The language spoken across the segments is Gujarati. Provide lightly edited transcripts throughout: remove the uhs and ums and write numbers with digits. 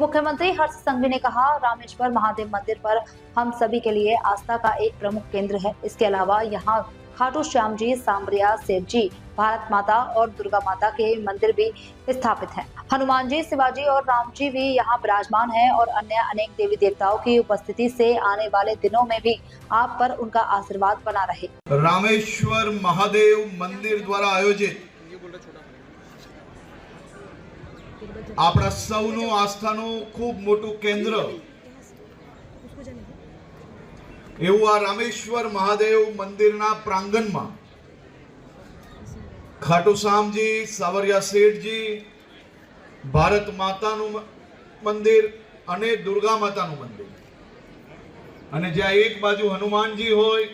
मुख्यमंत्री हर्ष संघवी ने कहा, रामेश्वर महादेव मंदिर पर हम सभी के लिए आस्था का एक प्रमुख केंद्र है। इसके अलावा यहाँ खाटू श्याम जी, सांवरिया सेठ जी, भारत माता और दुर्गा माता के मंदिर भी स्थापित हैं। हनुमान जी, शिवाजी और राम जी भी यहाँ विराजमान हैं और अन्य अनेक देवी देवताओं की उपस्थिति से आने वाले दिनों में भी आप पर उनका आशीर्वाद बना रहे। रामेश्वर महादेव मंदिर द्वारा आयोजित આપણા સૌનું આસ્થાનું ખૂબ મોટું કેન્દ્ર એવું આ રામેશ્વર મહાદેવ મંદિરના પ્રાંગણમાં ખાટુ શ્યામજી, સાવરિયા શેઠજી, ભારત માતાનું મંદિર અને દુર્ગા માતાનું મંદિર, અને જ્યાં એક બાજુ હનુમાનજી હોય,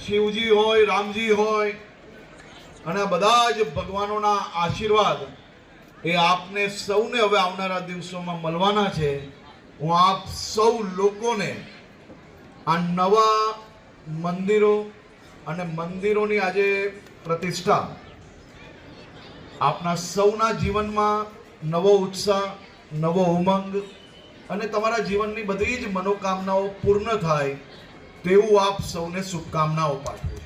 શિવજી હોય, રામજી હોય, અને આ બધા જ ભગવાનોના આશીર્વાદ એ આપને સૌને હવે આવનારા દિવસોમાં મળવાના છે। હું આપ સૌ લોકોને આ નવા મંદિરો અને મંદિરોની આજે પ્રતિષ્ઠા આપના સૌના જીવનમાં નવો ઉત્સાહ, નવો ઉમંગ અને તમારા જીવનની બધી જ મનોકામનાઓ પૂર્ણ થાય તેવું આપ સૌને શુભકામનાઓ પાઠવું।